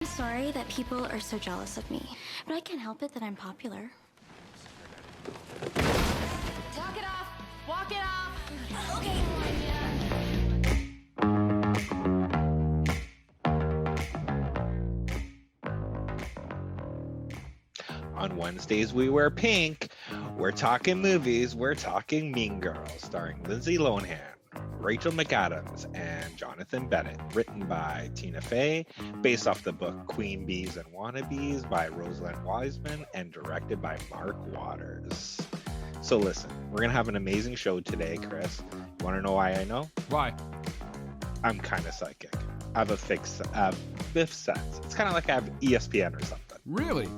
I'm sorry that people are so jealous of me, but I can't help it that I'm popular. Walk it off! Walk it off! Okay. On Wednesdays, we wear pink. We're talking movies. We're talking Mean Girls, starring Lindsay Lohan, Rachel McAdams, and Jonathan Bennett. Written by Tina Fey, based off the book Queen Bees and Wannabes by Rosalind Wiseman, and directed by Mark Waters. So listen, we're going to have an amazing show today, Chris. You want to know why I know? Why? I'm kind of psychic. I have a fifth sense. It's kind of like I have ESPN or something. Really?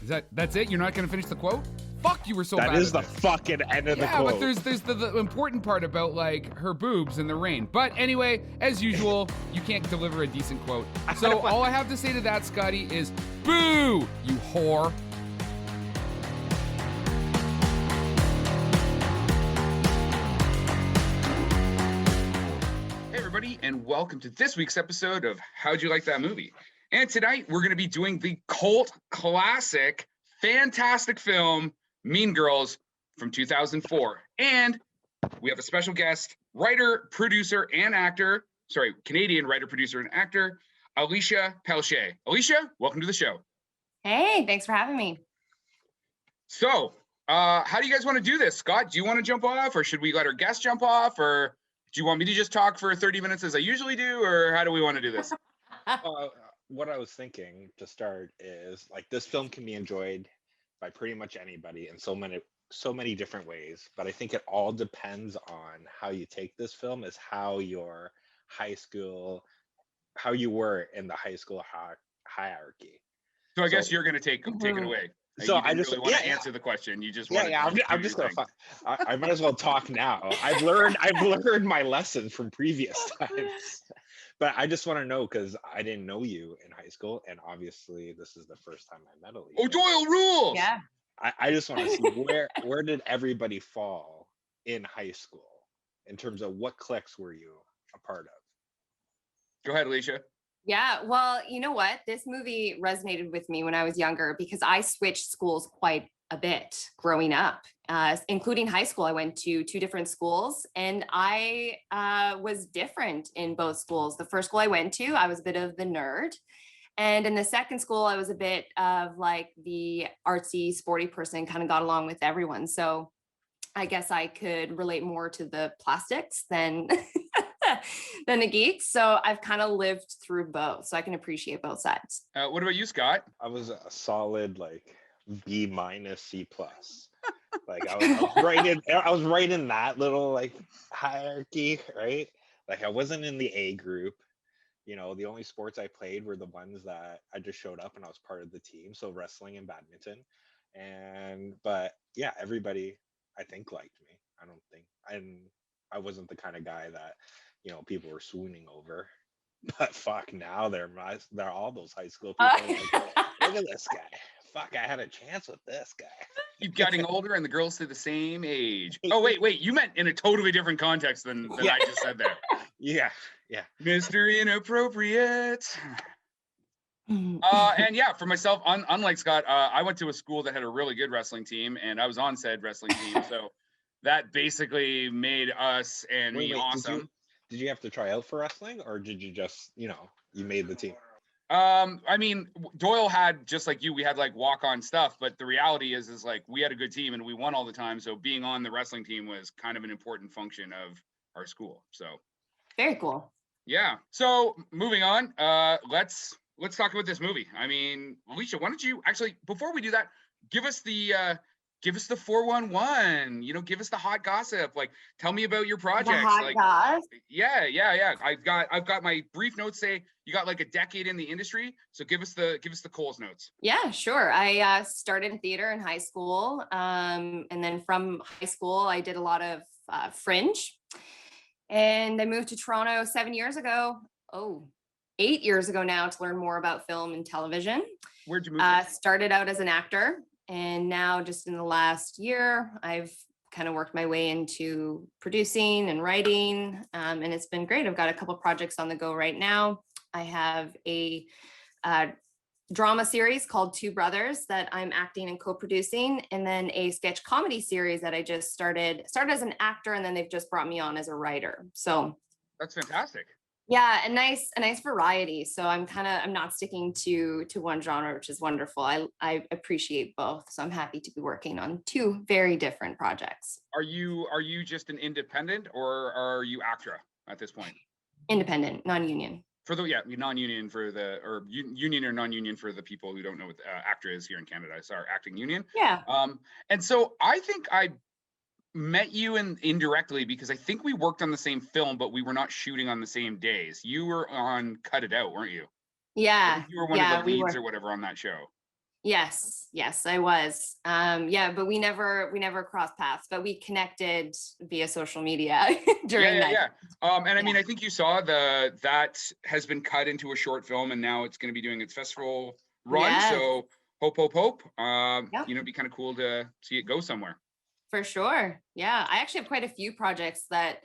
That's it? You're not going to finish the quote? Fuck, you were so bad That is at the this. fucking end of the Yeah, quote. but there's the important part about, like, her boobs in the rain. But anyway, as usual, you can't deliver a decent quote. So all I have to say to that, Scotty, is boo, you whore. Hey everybody, and welcome to this week's episode of How'd You Like That Movie? And tonight we're going to be doing the cult classic, fantastic film, Mean Girls from 2004. And we have a special guest, writer, producer, and actor, Canadian writer, producer, and actor, Allisha Pelletier. Allisha, welcome to the show. Hey, thanks for having me. So, how do you guys want to do this? Scott, do you want to jump off, or should we let our guest jump off, or do you want me to just talk for 30 minutes as I usually do, or how do we want to do this? What I was thinking to start is, like, this film can be enjoyed by pretty much anybody in so many different ways, but I think it all depends on how you take this film, is how you were in the high school hierarchy. So I guess you're going to take it away. So you didn't I just really want to answer the question. You just want to. I'm just gonna. I might as well talk now. I've learned my lessons from previous times. But I just want to know, because I didn't know you in high school, and obviously this is the first time I met Allisha. Oh, Doyle rules! Yeah. I just want to see where did everybody fall in high school in terms of what cliques were you a part of? Go ahead, Allisha. Yeah, well, you know what? This movie resonated with me when I was younger because I switched schools quite a bit growing up, including high school. I went to two different schools, and I was different in both schools. The first school I went to, I was a bit of the nerd. And in the second school, I was a bit of like the artsy, sporty person, kind of got along with everyone. So I guess I could relate more to the plastics than than the geeks. So I've kind of lived through both, so I can appreciate both sides. What about you, Scott? I was a solid like B minus C plus. Like I was right in that little like hierarchy, right? Like I wasn't in the A group. You know, the only sports I played were the ones that I just showed up and I was part of the team. So wrestling and badminton. But yeah, everybody I think liked me. I wasn't the kind of guy that, you know, people were swooning over. But fuck, now they're all those high school people. Like, look at this guy. Fuck, I had a chance with this guy. Keep getting older and the girls stay the same age. Oh, wait. You meant in a totally different context than I just said there. Yeah. Mr. Inappropriate. And yeah, for myself, unlike Scott, I went to a school that had a really good wrestling team, and I was on said wrestling team. So that basically made us and me awesome. Did you have to try out for wrestling, or did you just, you made the team? I mean, Doyle had, just like you, we had like walk-on stuff, but the reality is like we had a good team and we won all the time. So being on the wrestling team was kind of an important function of our school. So Very cool. yeah. So moving on, let's talk about this movie. I mean, Allisha, why don't you actually, before we do that, give us the 411, give us the hot gossip. Like, tell me about your projects. The hot goss? Yeah. I've got my brief notes say you got like a decade in the industry. So give us the Coles notes. Yeah, sure. I started in theater in high school. And then from high school, I did a lot of Fringe. And I moved to Toronto 7 years ago. 8 years ago now, to learn more about film and television. Where'd you move? Started out as an actor. And now just in the last year, I've kind of worked my way into producing and writing. And it's been great. I've got a couple projects on the go right now. I have a drama series called Two Brothers that I'm acting and co-producing, and then a sketch comedy series that I just started as an actor, and then they've just brought me on as a writer. So That's fantastic. yeah, a nice variety. So I'm not sticking to one genre, which is wonderful. I appreciate both. So I'm happy to be working on two very different projects. Are you just an independent, or are you ACTRA at this point? Independent, non-union. For the non-union for the, or union or non-union for the people who don't know what ACTRA is here in Canada. It's our acting union. Yeah. And so I think I met you indirectly because I think we worked on the same film, but we were not shooting on the same days. You were on Cut It Out, weren't you? Yeah. You were one of the leads or whatever on that show. Yes, I was. But we never crossed paths, but we connected via social media during that. Yeah. And I mean, I think you saw that has been cut into a short film, and now it's going to be doing its festival run. Yes. So hope. Yep. It'd be kind of cool to see it go somewhere. For sure. Yeah, I actually have quite a few projects that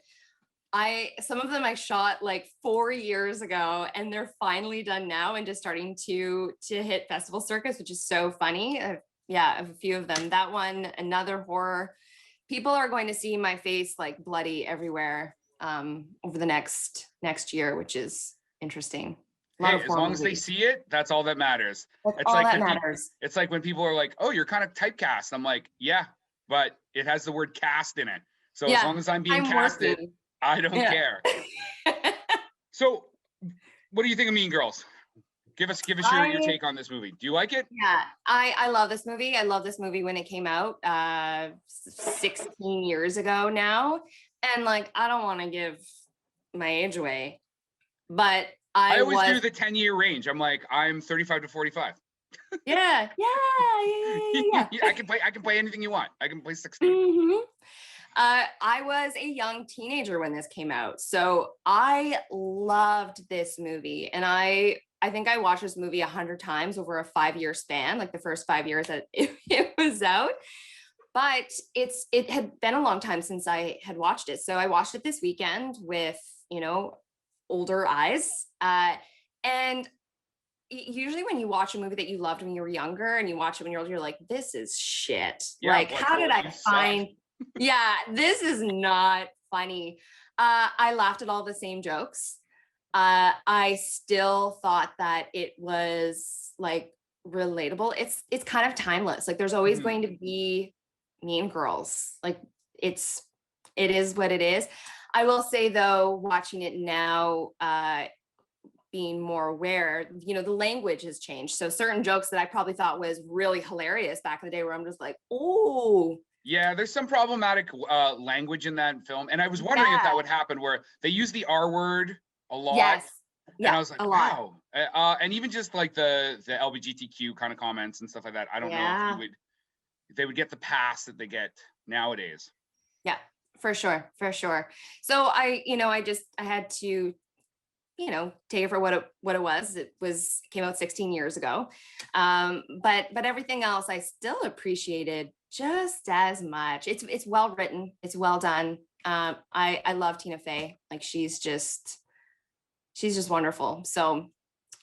some of them I shot like 4 years ago, and they're finally done now and just starting to hit festival circuits, which is so funny. I have a few of them. That one, another horror. People are going to see my face like bloody everywhere over the next year, which is interesting. Hey, as long as they see it, that's all that matters. That's all that matters. It's like when people are like, "Oh, you're kind of typecast." I'm like, "Yeah, but it has the word cast in it. So as long as I'm being casted, working. I don't care." So what do you think of Mean Girls? Give us your take on this movie. Do you like it? Yeah, I love this movie. I love this movie when it came out 16 years ago now. And like, I don't want to give my age away, but I always do the 10-year range. I'm like, I'm 35 to 45. Yeah. I can play anything you want. I can play 16. Mm-hmm. I was a young teenager when this came out, so I loved this movie, and I think I watched this movie 100 times over a 5-year span, like the first 5 years that it was out. But it had been a long time since I had watched it, so I watched it this weekend with older eyes, and usually when you watch a movie that you loved when you were younger and you watch it when you're older, you're like, this is shit. Yeah, like, how did I find this is not funny. I laughed at all the same jokes. I still thought that it was like relatable. It's kind of timeless. Like, there's always going to be mean girls. Like, it is what it is. I will say though, watching it now, being more aware, the language has changed. So certain jokes that I probably thought was really hilarious back in the day, where I'm just like, oh. Yeah, there's some problematic language in that film. And I was wondering if that would happen, where they use the R word a lot. Yes. Yeah, and I was like, wow. And even just like the LGBTQ kind of comments and stuff like that, I don't know if they would get the pass that they get nowadays. Yeah, for sure. So I had to take it for what it was. It came out 16 years ago. But everything else I still appreciated just as much. It's well written. It's well done. I love Tina Fey. Like, she's just wonderful. So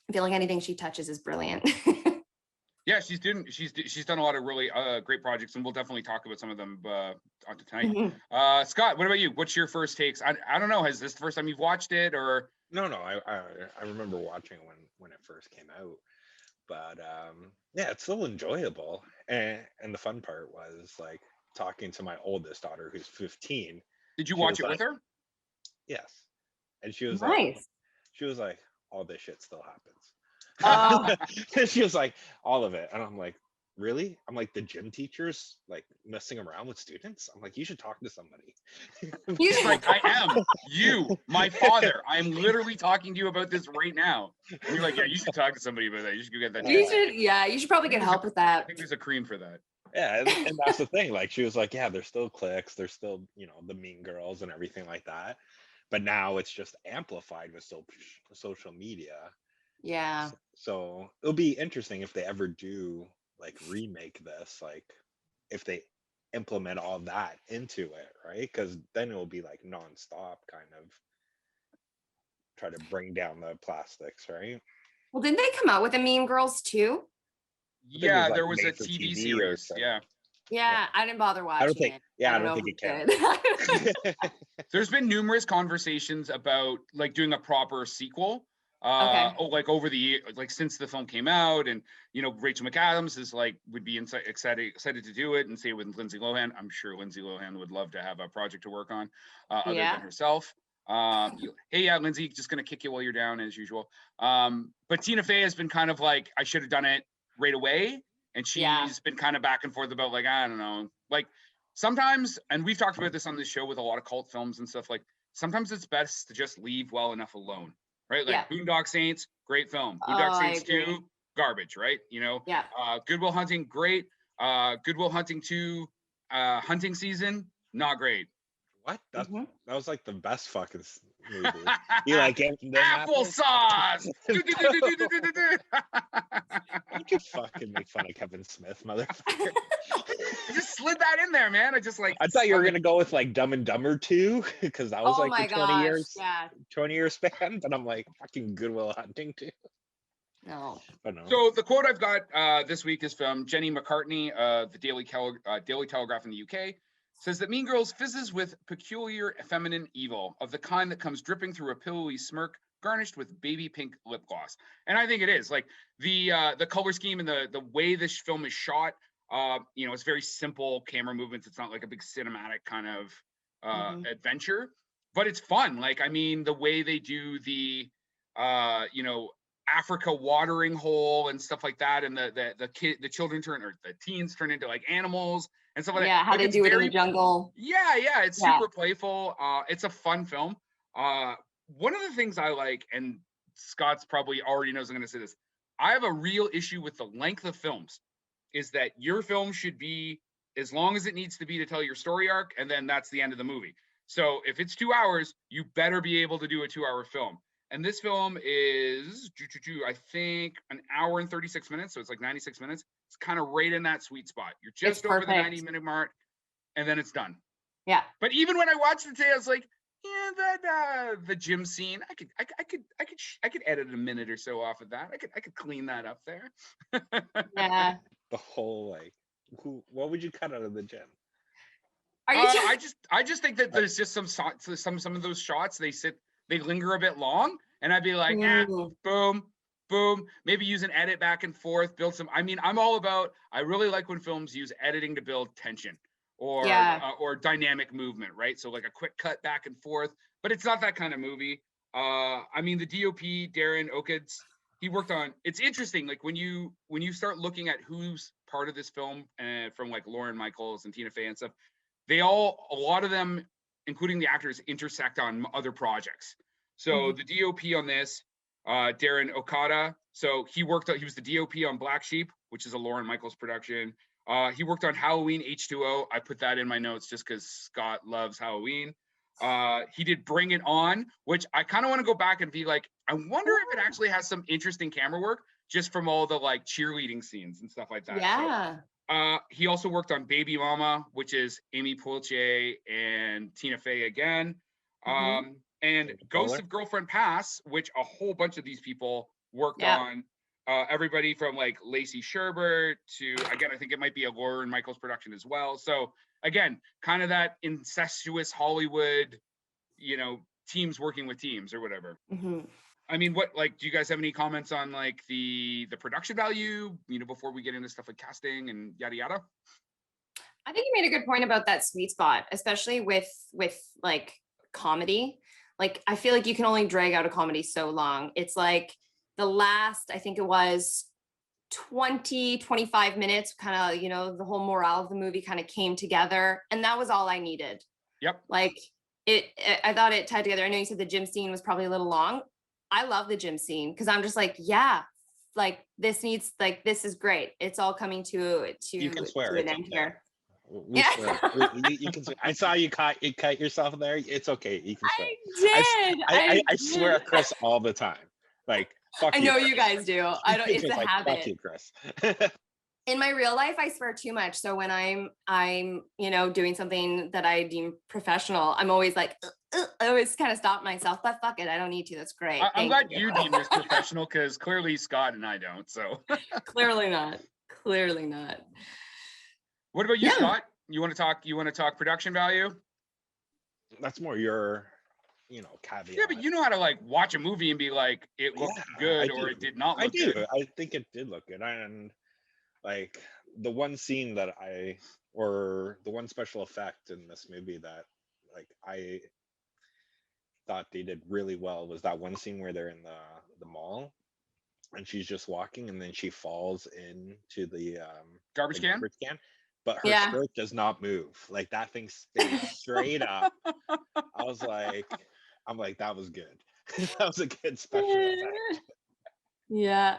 I feel like anything she touches is brilliant. Yeah, she's done a lot of really great projects, and we'll definitely talk about some of them on tonight. Mm-hmm. Scott, what about you? What's your first takes? I don't know. Is this the first time you've watched it, or? No, I remember watching it when it first came out, but it's still enjoyable. And the fun part was like talking to my oldest daughter, who's 15. Did you watch it with her? Yes, and she was nice. She was like, all this shit still happens. Oh. And she was like, all of it, and I'm like, really? I'm like, the gym teachers like messing around with students? I'm like, you should talk to somebody. He's like, I am my father. I'm literally talking to you about this right now. And you're like, yeah, you should talk to somebody about that. You should go get that. You should probably get help with that. I think there's a cream for that. Yeah, and that's the thing. Like, she was like, yeah, there's still cliques, there's still, the mean girls and everything like that. But now it's just amplified with social media. Yeah. So it'll be interesting if they ever do like remake this, like if they implement all that into it, right? Because then it will be like nonstop kind of try to bring down the plastics, right? Well, didn't they come out with a Mean Girls too? think it was, Yeah, like, there was a made for TV TV or series. something. Yeah. Yeah, I didn't bother watching it. I don't know think who it did. There's been numerous conversations about like doing a proper sequel. Okay. Like over the year, like since the film came out, and Rachel McAdams is like would be excited to do it, and say with Lindsay Lohan. I'm sure Lindsay Lohan would love to have a project to work on, other Yeah. than herself. Hey, yeah, Lindsay, just gonna kick you while you're down as usual. But Tina Fey has been kind of like, I should have done it right away, and she's Yeah. been kind of back and forth about like, I don't know, like sometimes, and we've talked about this on this show with a lot of cult films and stuff, like sometimes it's best to just leave well enough alone, right? Like Boondock Saints, great film. Boondock Saints 2, garbage, right? Yeah. Good Will Hunting, great. Good Will Hunting 2, hunting season, not great. What? That was like the best fucking movie. You like it? Applesauce. You could fucking make fun of Kevin Smith, motherfucker. I just slid that in there, man. I thought you were gonna go with like Dumb and Dumber 2, because that was like the 20 years, yeah. 20-year span. But I'm like, fucking Good Will Hunting 2. No. But no. So the quote I've got this week is from Jenny McCartney, the Daily Telegraph in the UK. Says that Mean Girls fizzes with peculiar feminine evil of the kind that comes dripping through a pillowy smirk garnished with baby pink lip gloss. And I think it is like the color scheme and the way this film is shot. It's very simple camera movements. It's not like a big cinematic kind of adventure, but it's fun. Like, I mean, the way they do the Africa watering hole and stuff like that, and the children turn, or the teens turn into like animals and stuff like that. Yeah, how they do it in the jungle. Yeah, it's super playful. It's a fun film. One of the things I like, and Scott's probably already knows I'm going to say this, I have a real issue with the length of films, is that your film should be as long as it needs to be to tell your story arc, and then that's the end of the movie. So if it's 2 hours, you better be able to do a 2-hour film. And this film is, I think, an hour and 36 minutes. So it's like 96 minutes. It's kind of right in that sweet spot. You're just over the 90-minute mark, and then it's done. Yeah. But even when I watched it today, I was like, yeah, the gym scene, I could edit a minute or so off of that. I could clean that up there. Yeah. The whole what would you cut out of the gym? Are you I just think that there's just some of those shots, they linger a bit long, and I'd be like, boom, boom, maybe use an edit back and forth, build some. I mean, I really like when films use editing to build tension or dynamic movement, right? So like a quick cut back and forth, but it's not that kind of movie. I mean, the DOP, Darren Oakins, he worked on, it's interesting, like when you start looking at who's part of this film, from like Lauren Michaels and Tina Fey and stuff, a lot of them, including the actors, intersect on other projects. So the DOP on this, Darren Okada, so he was the DOP on Black Sheep, which is a Lauren Michaels production. He worked on Halloween H2O. I put that in my notes just because Scott loves Halloween. He did Bring It On, which I kind of want to go back and be like, I wonder if it actually has some interesting camera work just from all the like cheerleading scenes and stuff like that. Yeah. So, he also worked on Baby Mama, which is Amy Poitier and Tina Fey again. And Ghosts of Girlfriend Past, which a whole bunch of these people worked on. Everybody from like Lacey Sherbert to, again, I think it might be a Lauren Michaels production as well. So again, kind of that incestuous Hollywood, teams working with teams or whatever. I mean, do you guys have any comments on like the production value, before we get into stuff like casting and yada yada? I think you made a good point about that sweet spot, especially with like comedy. Like, I feel like you can only drag out a comedy so long. It's like the last, I think it was 25 minutes, kind of, the whole morale of the movie kind of came together, and that was all I needed. Yep. Like I thought it tied together. I know you said the gym scene was probably a little long. I love the gym scene because I'm just like, yeah, like this is great. It's all coming to you can swear an end here. We swear. You can swear. I saw you cut yourself there. It's okay. You can swear. I swear at Chris all the time. Like, fuck I know you guys do. I don't. It's a like, habit. Fuck you, Chris. In my real life, I swear too much. So when I'm doing something that I deem professional, I'm always like, I always kind of stop myself, but fuck it, I don't need to. That's great. I'm Thank glad you deem this professional, because clearly Scott and I don't. So Clearly not. Clearly not. what about you, Yeah. Scott? You want to talk production value? That's more your, caveat. Yeah, but you know how to like watch a movie and be like, it looked good or it did not look good. I think it did look good. And like the one scene or the one special effect in this movie that like I thought they did really well was that one scene where they're in the mall and she's just walking and then she falls into the Garbage can? garbage can, but her Yeah. skirt does not move. Like that thing stays straight up. I'm like, that was good. That was a good special effect. Yeah.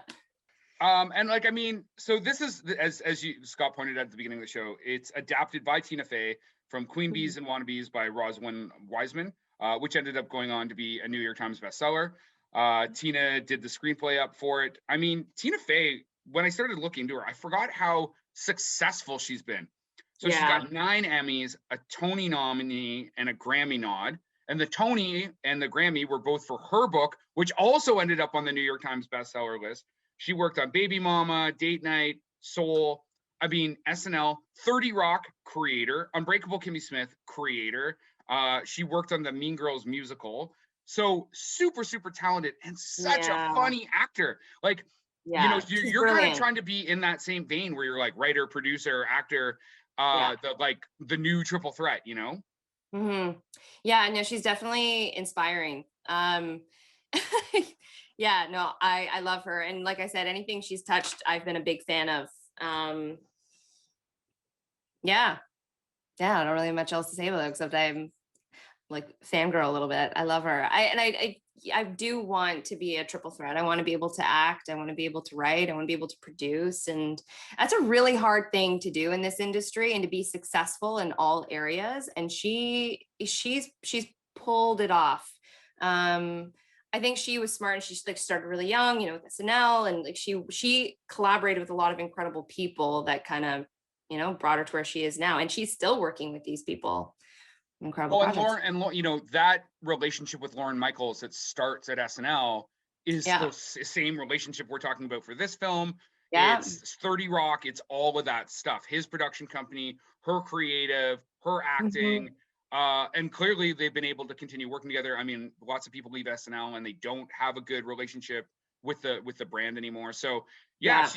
And like, I mean, so this is, as you, Scott pointed out at the beginning of the show, it's adapted by Tina Fey from Queen Bees and Wannabes by Roswin Wiseman, which ended up going on to be a New York Times bestseller. Tina did the screenplay up for it. I mean, Tina Fey, when I started looking into her, I forgot how successful she's been. So she's got 9 Emmys, a Tony nominee, and a Grammy nod. And the Tony and the Grammy were both for her book, which also ended up on the New York Times bestseller list. She worked on Baby Mama, Date Night, Soul, SNL, 30 Rock, creator, Unbreakable Kimmy Smith, creator. She worked on the Mean Girls musical. So super, super talented and such a funny actor. Like, you're kind of trying to be in that same vein where you're like writer, producer, actor, the new triple threat, Mm-hmm. Yeah, no, she's definitely inspiring. Yeah, no, I love her. And like I said, anything she's touched, I've been a big fan of. Yeah, I don't really have much else to say about it, except I'm like fangirl a little bit. I love her. I do want to be a triple threat. I want to be able to act. I want to be able to write. I want to be able to produce. And that's a really hard thing to do in this industry and to be successful in all areas. And she's pulled it off. I think she was smart and she like started really young, with SNL, and like she collaborated with a lot of incredible people that kind of, brought her to where she is now. And she's still working with these people. Incredible. Oh, and Lauren, that relationship with Lorne Michaels that starts at SNL is the same relationship we're talking about for this film. Yeah. It's 30 Rock. It's all of that stuff. His production company, her creative, her acting. And clearly they've been able to continue working together. I mean, lots of people leave SNL and they don't have a good relationship with the brand anymore. So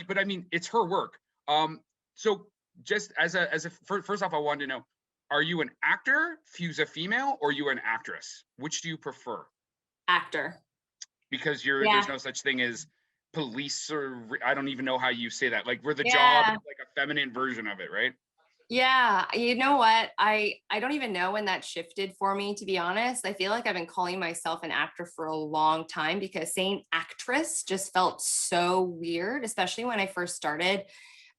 but I mean, it's her work. So just first off, I wanted to know, are you an actor, who's a female, or are you an actress? Which do you prefer? Actor. Because there's no such thing as police, or I don't even know how you say that. Like, we're the job, like a feminine version of it, right? Yeah, you know what? I don't even know when that shifted for me, to be honest. I feel like I've been calling myself an actor for a long time because saying actress just felt so weird, especially when I first started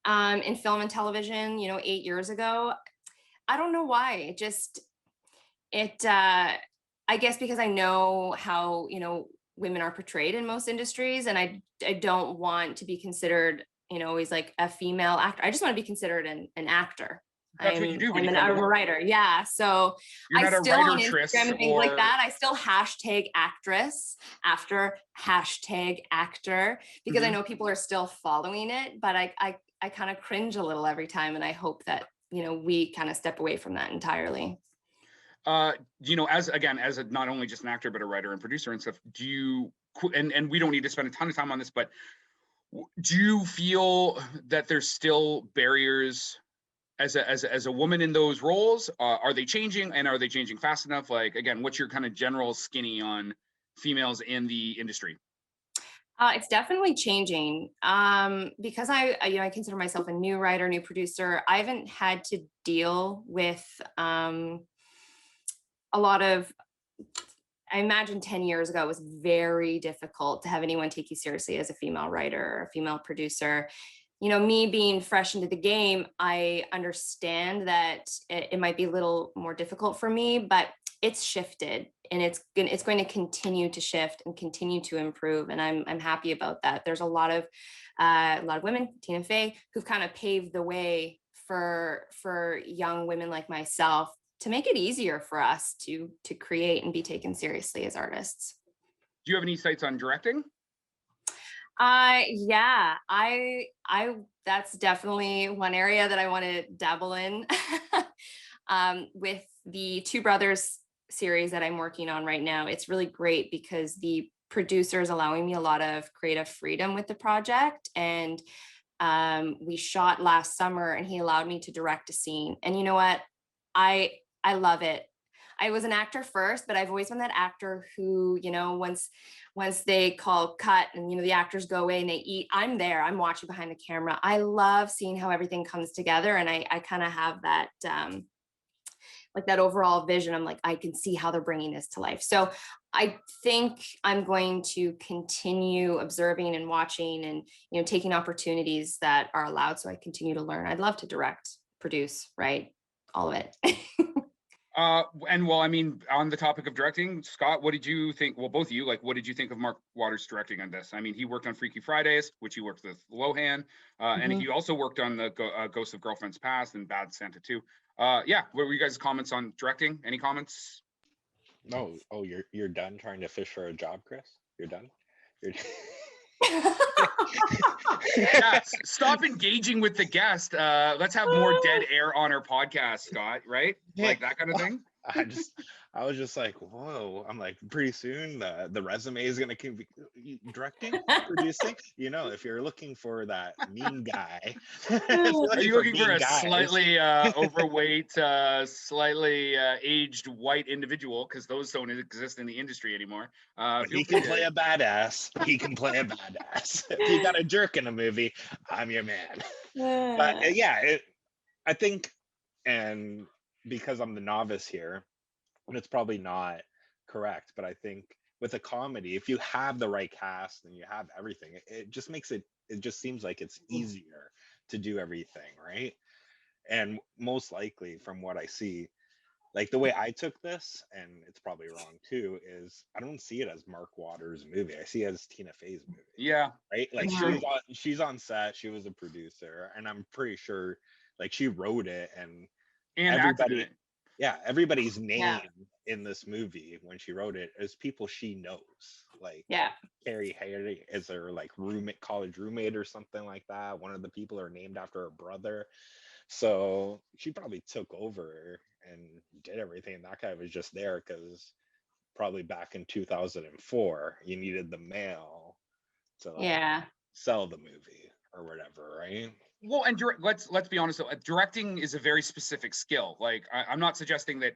in film and television, 8 years ago. I don't know why. I guess because I know how, women are portrayed in most industries, and I don't want to be considered, always like a female actor. I just want to be considered an actor. That's what you do when I'm a writer. Yeah. So you're not I still on writer-tress Instagram and things like that. I still hashtag actress after hashtag actor because I know people are still following it, but I kind of cringe a little every time. And I hope that, we kind of step away from that entirely. As not only just an actor, but a writer and producer and stuff, and we don't need to spend a ton of time on this, but do you feel that there's still barriers as a woman in those roles? Are they changing, and are they changing fast enough? Like, again, what's your kind of general skinny on females in the industry? It's definitely changing because I consider myself a new writer, new producer. I haven't had to deal with a lot of, I imagine 10 years ago, it was very difficult to have anyone take you seriously as a female writer or a female producer. Me being fresh into the game, I understand that it might be a little more difficult for me, but it's shifted. and it's going to continue to shift and continue to improve, and I'm happy about that. There's a lot of women, Tina Fey, who've kind of paved the way for young women like myself to make it easier for us to create and be taken seriously as artists. Do you have any sights on directing? Yeah, I that's definitely one area that I want to dabble in. With the Two Brothers series that I'm working on right now, it's really great because the producer is allowing me a lot of creative freedom with the project. And we shot last summer and he allowed me to direct a scene. And you know what? I love it. I was an actor first, but I've always been that actor who, you know, once they call cut and, you know, the actors go away and they eat, I'm there, I'm watching behind the camera. I love seeing how everything comes together. And I kind of have that, like that overall vision. I'm like, I can see how they're bringing this to life. So I think I'm going to continue observing and watching and, you know, taking opportunities that are allowed. So I continue to learn. I'd love to direct, produce, write, all of it. And well, I mean, on the topic of directing, Scott, what did you think? Well, both of you, like, what did you think of Mark Waters directing on this? I mean, he worked on Freaky Fridays, which he worked with Lohan, and he also worked on the Ghosts of Girlfriend's Past and Bad Santa 2. Yeah, what were you guys' comments on directing? Any comments? No. Oh, you're done trying to fish for a job, Chris? You're done? You're Yeah, stop engaging with the guest. Let's have more dead air on our podcast, Scott, right? Like that kind of thing. I was just like, whoa. I'm like, pretty soon the resume is gonna be directing, producing. You know, if you're looking for that mean guy, are you looking for a guys, slightly overweight, slightly aged white individual? Because those don't exist in the industry anymore. He can play a badass. He can play a badass. If you got a jerk in a movie, I'm your man. But yeah, I think, and because I'm the novice here, and it's probably not correct, but I think with a comedy, if you have the right cast and you have everything, it just makes it just seems like it's easier to do everything, right? And most likely from what I see, like the way I took this, and it's probably wrong too, is I don't see it as Mark Waters' movie. I see it as Tina Fey's movie. Yeah. Right? Like she's on set, she was a producer, and I'm pretty sure like she wrote it and everybody, everybody's name in this movie when she wrote it is people she knows. Like Carrie Harry is her like roommate, college roommate or something like that. One of the people are named after her brother. So she probably took over and did everything. That guy was just there because probably back in 2004, you needed the mail to sell the movie or whatever, right? Well, and let's be honest though, directing is a very specific skill. Like I'm not suggesting that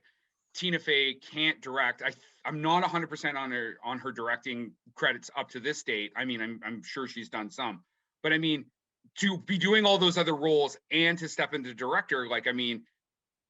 Tina Fey can't direct. I'm not 100% on her directing credits up to this date. I mean, I'm sure she's done some, but I mean, to be doing all those other roles and to step into director, like, I mean,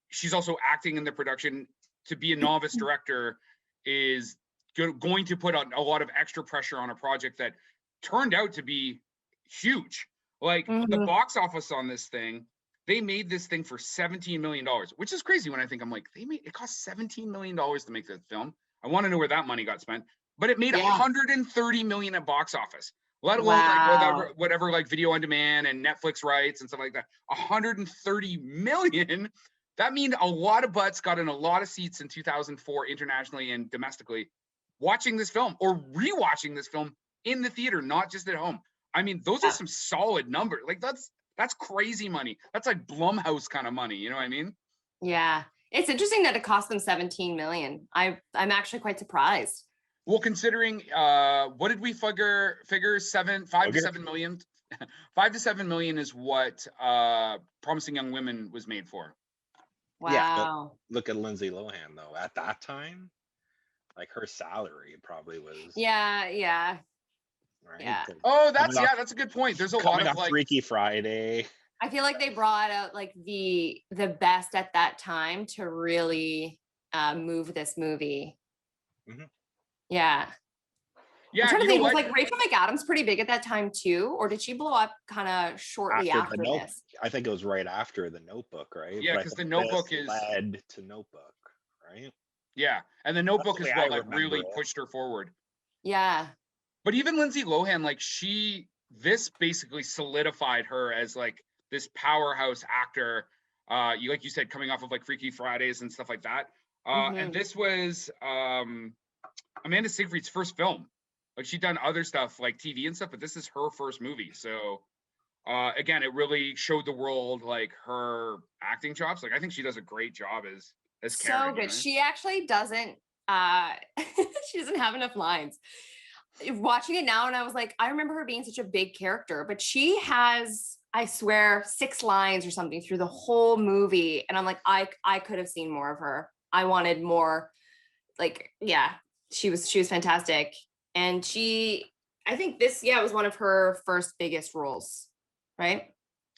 she's also acting in the production. To be a novice director is going to put a lot of extra pressure on a project that turned out to be huge. Like the box office on this thing, they made this thing for $17 million, which is crazy when I think, I'm like, it cost $17 million to make that film. I want to know where that money got spent, but it made $130 million at box office, let alone like whatever like video on demand and Netflix rights and stuff like that. $130 million. That means a lot of butts got in a lot of seats in 2004 internationally and domestically watching this film or rewatching this film in the theater, not just at home. I mean, those are some solid numbers. Like that's crazy money. That's like Blumhouse kind of money. You know what I mean? Yeah. It's interesting that it cost them 17 million. I'm actually quite surprised. Well, considering what did we figure 5 to 7 million? 5 to 7 million is what Promising Young Women was made for. Wow. Yeah, look at Lindsay Lohan though. At that time, like her salary probably was right? Yeah. Oh, that's a good point. There's a lot of like Freaky Friday. I feel like they brought out like the best at that time to really move this movie. Yeah. Yeah, I'm trying to think, was like Rachel McAdams pretty big at that time too, or did she blow up kind of shortly after this? I think it was right after The Notebook, right? Yeah, because The Notebook is led to Notebook, right? Yeah, and the Notebook That's as the way well, I like really remember it. pushed her forward. Yeah. But even Lindsay Lohan, like this basically solidified her as like this powerhouse actor. Like you said, coming off of like Freaky Fridays and stuff like that. And this was Amanda Siegfried's first film. Like she'd done other stuff like TV and stuff, but this is her first movie. So again, it really showed the world like her acting chops. Like I think she does a great job as So Karen. good. She actually doesn't she doesn't have enough lines. Watching it now, and I was like, I remember her being such a big character, but she has, I swear, 6 lines or something through the whole movie. And I'm like, I could have seen more of her. I wanted more. Like, yeah, she was fantastic. And I think this, was one of her first biggest roles, right?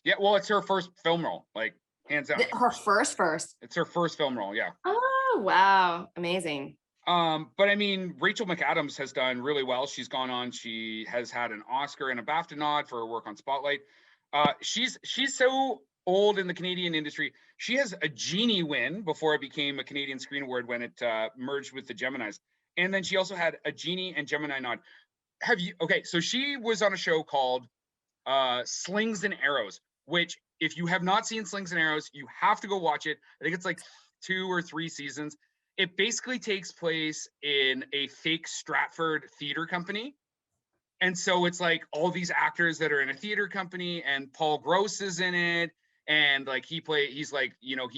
Yeah, well, it's her first film role, like hands down. Her first. It's her first film role, yeah. Oh, wow. Amazing. But I mean, Rachel McAdams has done really well. She's gone on. She has had an Oscar and a BAFTA nod for her work on Spotlight. She's so old in the Canadian industry. She has a Genie win before it became a Canadian Screen Award when it merged with the Geminis. And then she also had a Genie and Gemini nod. Okay, so she was on a show called Slings and Arrows, which if you have not seen Slings and Arrows, you have to go watch it. I think it's like 2 or 3 seasons. It basically takes place in a fake Stratford theater company. And so it's like all these actors that are in a theater company, and Paul Gross is in it. And like he's like, you know,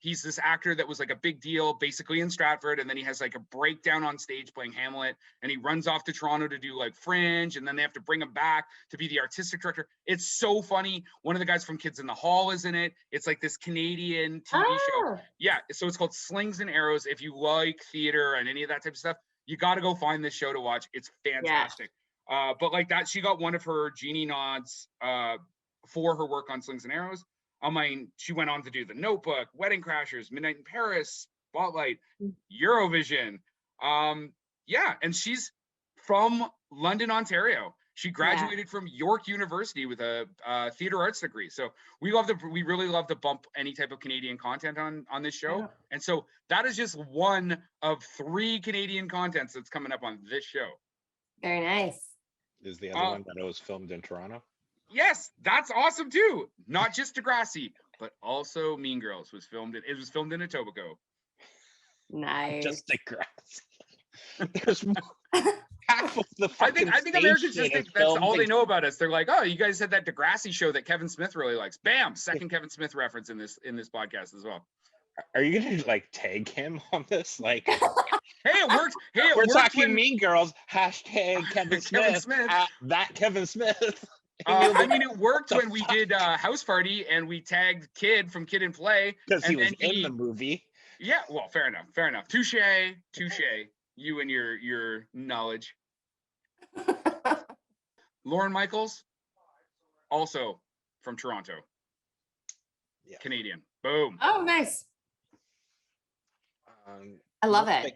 he's this actor that was like a big deal basically in Stratford. And then he has like a breakdown on stage playing Hamlet, and he runs off to Toronto to do like Fringe. And then they have to bring him back to be the artistic director. It's so funny. One of the guys from Kids in the Hall is in it. It's like this Canadian TV show. Yeah. So it's called Slings and Arrows. If you like theater and any of that type of stuff, you got to go find this show to watch. It's fantastic. Yeah. But like that, she got one of her Genie nods for her work on Slings and Arrows. I mean, she went on to do The Notebook, Wedding Crashers, Midnight in Paris, Spotlight, Eurovision. Yeah, and she's from London, Ontario. She graduated from York University with a theater arts degree. So we really love to bump any type of Canadian content on this show. Yeah. And so that is just one of 3 Canadian contents that's coming up on this show. Very nice. Is the other one that was filmed in Toronto? Yes, that's awesome too. Not just Degrassi, but also Mean Girls was filmed in Etobicoke. Nice. Just Degrassi. There's more. Half of the I think Americans just think that's all they know about us. They're like, oh, you guys had that Degrassi show that Kevin Smith really likes. Bam, second Kevin Smith reference in this podcast as well. Are you gonna like tag him on this? Like, hey, it worked. Hey, we're talking Mean Girls. Hashtag Kevin Smith. That Kevin Smith. I mean, it worked when we did House Party and we tagged Kid from Kid and Play because he was in the movie. Yeah, well, fair enough. Touche. You and your knowledge. Lauren Michaels, also from Toronto. Yeah. Canadian. Boom. Oh, nice. I love it. I was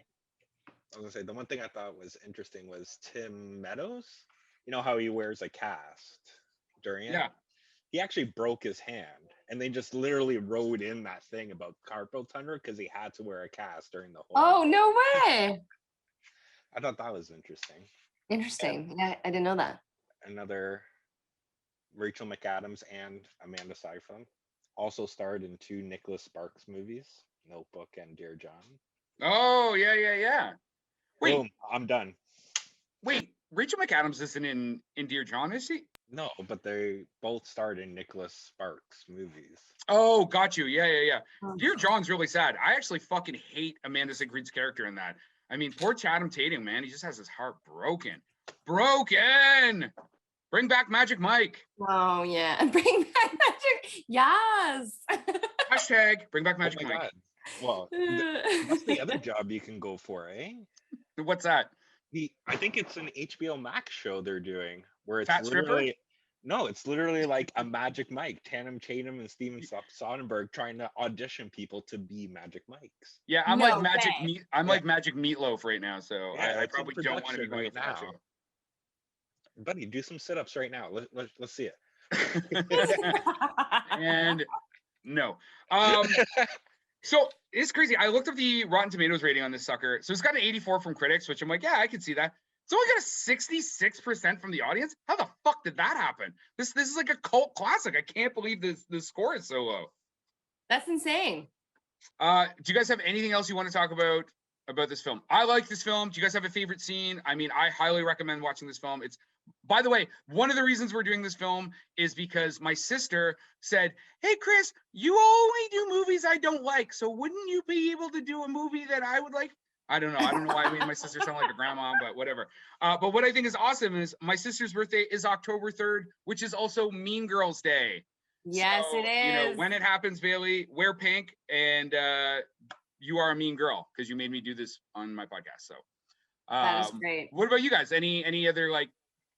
gonna say the one thing I thought was interesting was Tim Meadows. You know how he wears a cast during it? Yeah. He actually broke his hand, and they just literally wrote in that thing about carpal tunnel because he had to wear a cast during the whole. Oh, no way. I thought that was interesting. Interesting. Yeah, I didn't know that. Another Rachel McAdams and Amanda Seyfried also starred in 2 Nicholas Sparks movies, Notebook and Dear John. Oh, yeah. Wait, boom, I'm done. Wait, Rachel McAdams isn't in Dear John, is she? No, but they both starred in Nicholas Sparks movies. Oh, got you. Yeah. Dear John's really sad. I actually fucking hate Amanda Seyfried's character in that. I mean, poor Channing Tatum, man. He just has his heart broken. Bring back Magic Mike. Oh, yeah. Bring back Magic. Yes. Hashtag bring back Magic Mike. God. Well, what's the other job you can go for, eh? What's that? I think it's an HBO Max show they're doing where it's Fat literally stripper? No, it's literally like a Magic Mike. Channing Tatum and Steven Soderbergh trying to audition people to be Magic Mikes. Yeah, I'm like Magic Meatloaf right now, so yeah, I probably don't want to be going right now. Buddy, do some sit-ups right now. Let's see it. And no. So it's crazy. I looked up the Rotten Tomatoes rating on this sucker. So it's got an 84 from critics, which I'm like, yeah, I can see that. It's only got a 66% from the audience. How the fuck did that happen? This is like a cult classic. I can't believe this score is so low. That's insane. Do you guys have anything else you want to talk about this film? I like this film. Do you guys have a favorite scene? I mean, I highly recommend watching this film. It's, by the way, one of the reasons we're doing this film is because my sister said, hey, Chris, you only do movies I don't like. So wouldn't you be able to do a movie that I would like? I don't know. I don't know why I made my sister sound like a grandma, but whatever. But what I think is awesome is my sister's birthday is October 3rd, which is also Mean Girls Day. Yes, So, it is. You know, when it happens, Bailey, wear pink, and you are a mean girl because you made me do this on my podcast. So That is great. What about you guys? Any other like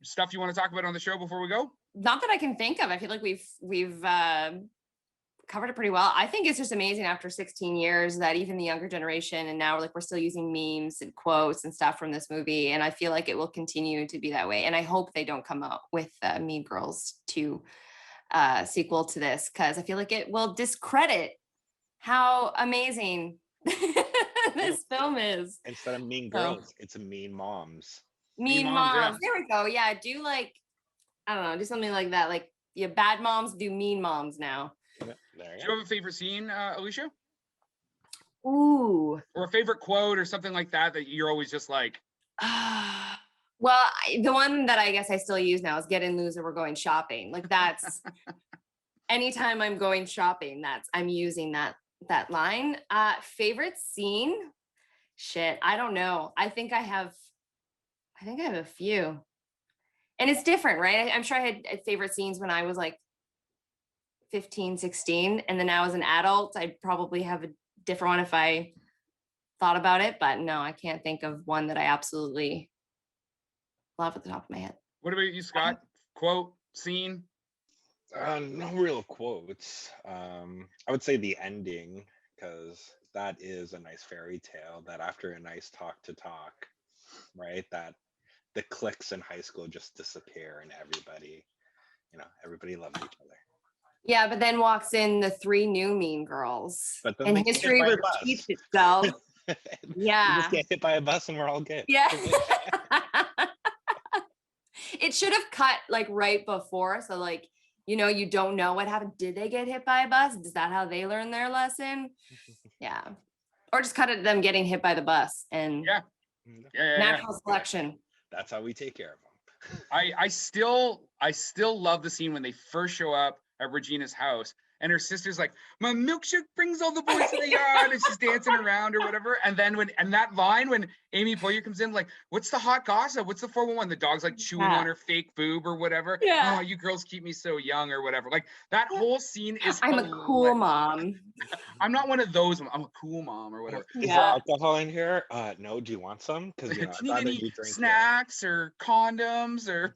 stuff you want to talk about on the show before we go? Not that I can think of. I feel like we've covered it pretty well. I think it's just amazing after 16 years that even the younger generation, and now we're still using memes and quotes and stuff from this movie. And I feel like it will continue to be that way. And I hope they don't come out with Mean Girls 2 sequel to this, because I feel like it will discredit how amazing this film is. Instead of Mean Girls, it's a Mean Moms. Mean Moms. Yeah. There we go. Yeah, do like, I don't know, do something like that. Like, yeah, bad moms do Mean Moms now. Yeah, there Do you have a favorite scene, Allisha? Ooh. Or a favorite quote or something like that you're always just like? Well, the one that I guess I still use now is "Get in, loser, we're going shopping." Like, that's anytime I'm going shopping, I'm using that line. Favorite scene? Shit, I don't know. I think I have a few, and it's different, right? I'm sure I had favorite scenes when I was like 15, 16, and then now as an adult, I'd probably have a different one if I thought about it. But no, I can't think of one that I absolutely love at the top of my head. What about you, Scott? Quote, scene? No real quotes. I would say the ending, because that is a nice fairy tale that after a nice talk, right, that the cliques in high school just disappear and everybody loves each other. Yeah, but then walks in the 3 new mean girls, But then and they get history hit by a repeats bus. itself. We Yeah. just get hit by a bus and we're all good. Yeah. It should have cut like right before. So like, you don't know what happened. Did they get hit by a bus? Is that how they learned their lesson? Yeah. Or just cut it them getting hit by the bus and Yeah. natural selection. That's how we take care of them. I still love the scene when they first show up at Regina's house and her sister's like, my milkshake brings all the boys to the yard, and she's dancing around or whatever. And then when that line when Amy Poehler comes in, like, what's the hot gossip? What's the 411? The dog's like chewing on her fake boob or whatever. Yeah. Oh, you girls keep me so young or whatever. Like that whole scene is I'm a cool mom. I'm not one of those. I'm a cool mom or whatever. Is there alcohol in here? No. Do you want some? Because Do you need any snacks or condoms or?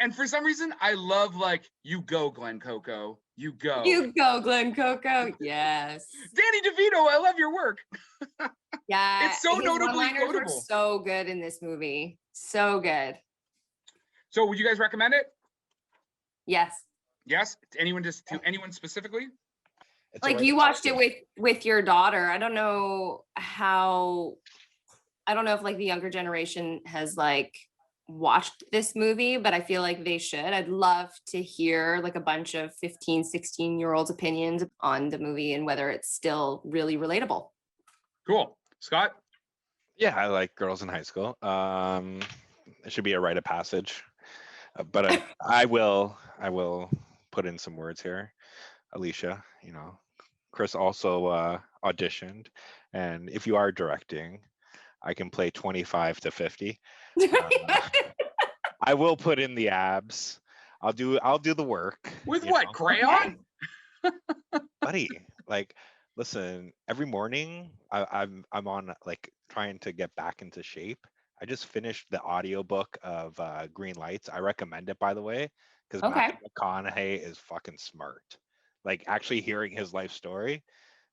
And for some reason, I love like, you go, Glen Coco. You go. You go, Glen Coco. Yes. Danny DeVito, I love your work. Yeah. It's so his notably one-liners were quotable. so good in this movie. So good. So would you guys recommend it? Yes. Yes? To anyone specifically? It's Like, you watched it with your daughter. I don't know if like the younger generation has like watched this movie, but I feel like they should. I'd love to hear like a bunch of 15, 16-year-olds opinions on the movie and whether it's still really relatable. Cool. Scott? Yeah, I like Girls in High School. It should be a rite of passage, but I will put in some words here. Allisha, Chris also auditioned, and if you are directing, I can play 25 to 50. I will put in the abs. I'll do the work. With what, crayon? Buddy, like, listen, every morning I'm on like trying to get back into shape. I just finished the audiobook of Green Lights. I recommend it, by the way, because Matthew McConaughey is fucking smart. Like, actually hearing his life story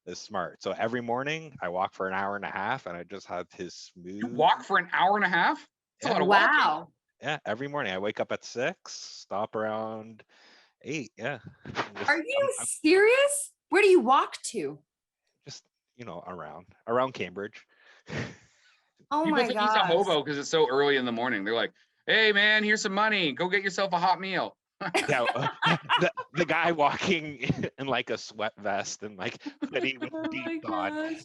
is smart. So every morning I walk for an hour and a half, and I just have his smooth. You walk for an hour and a half? That's a lot of Wow. walking. Yeah, every morning I wake up at 6, stop around 8. Yeah. Are you serious? Where do you walk to? Just, around Cambridge. Oh People my think he's a gosh. hobo because it's so early in the morning. They're like, "Hey man, here's some money. Go get yourself a hot meal." Yeah, the guy walking in like a sweat vest and like hoodie with deep on.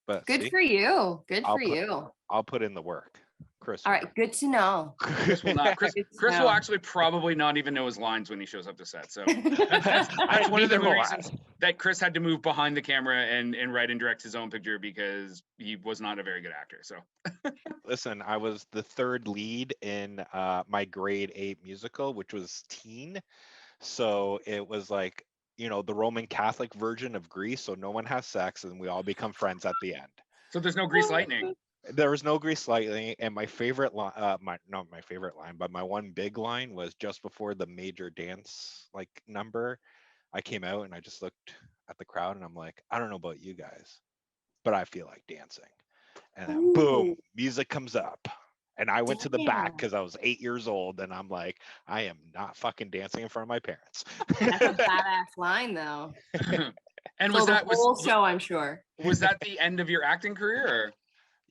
But Good see, for you. Good I'll for put- you. I'll put in the work. Chris. All right, good to know. Chris will not. Chris Good to will know. actually probably not even know his lines when he shows up to set. So I that's one of the neither will I. reasons that Chris had to move behind the camera and write and direct his own picture because he was not a very good actor. So Listen, I was the third lead in my grade 8 musical, which was Teen. So it was like, the Roman Catholic version of Grease. So no one has sex and we all become friends at the end. so there's no grease lightning. There was no grease lightning, and my favorite line, not my favorite line, but my one big line was just before the major dance number. I came out and I just looked at the crowd and I'm like, I don't know about you guys, but I feel like dancing. And then boom, Ooh. music comes up. And I went to the back Damn. because I was 8 years old, and I'm like, I am not fucking dancing in front of my parents. That's a badass line, though. And So was the that whole show, I'm sure. was that the end of your acting career? Or?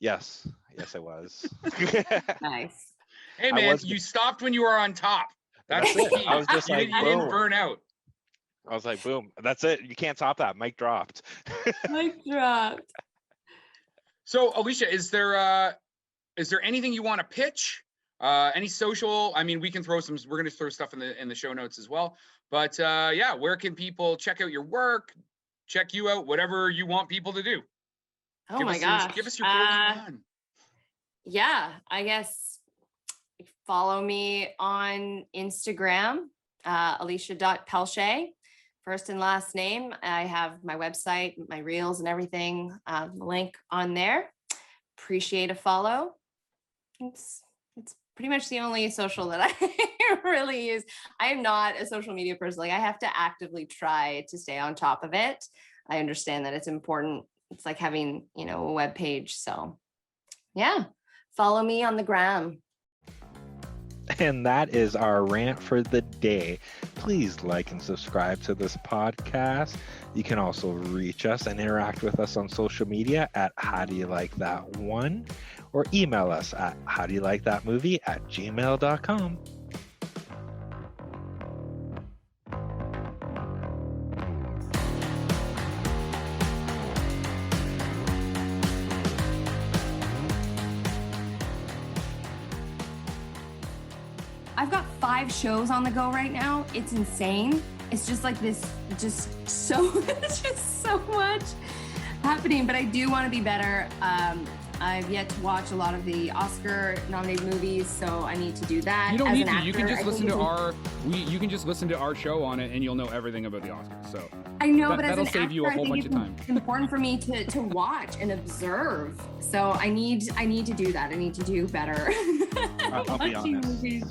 Yes, it was. Nice. Hey I man, was- you stopped when you were on top. That's That's the it. key. I was just you, like, you didn't boom. burn out. I was like, boom, that's it. You can't top that. Mic dropped. Mic dropped. So Allisha, is there anything you want to pitch? Any social? I mean, we can throw some. We're going to throw stuff in the show notes as well. But yeah, where can people check out your work? Check you out. Whatever you want people to do. Oh give my us gosh. Give us your 41. Yeah, I guess follow me on Instagram, Allisha.Pelletier, first and last name. I have my website, my reels and everything, the link on there. Appreciate a follow. It's pretty much the only social that I really use. I am not a social media person. Like, I have to actively try to stay on top of it. I understand that it's important. It's like having, a web page. So yeah, follow me on the gram. And that is our rant for the day. Please like and subscribe to this podcast. You can also reach us and interact with us on social media at How Do You Like That One, or email us at howdoyoulikethatmovie@gmail.com. I've got 5 shows on the go right now. It's insane. It's just like this, it's just so much happening, but I do want to be better. I've yet to watch a lot of the Oscar nominated movies, so I need to do that. You don't As need an to. You can actor, just I listen think to it's- you can just listen to our show on it, and you'll know everything about the Oscars. So I know, that- but as that'll an save actor, you a I whole think bunch it's of time. important for me to watch and observe. So I need to do that. I need to do better. I'll be Watching honest. movies.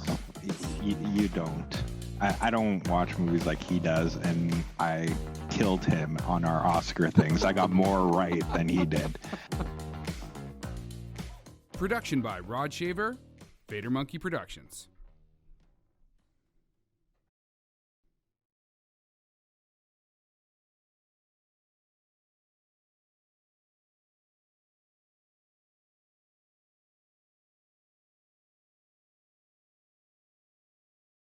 You don't. I don't watch movies like he does, and I killed him on our Oscar things. I got more right than he did. Production by Rod Shaver, Vader Monkey Productions.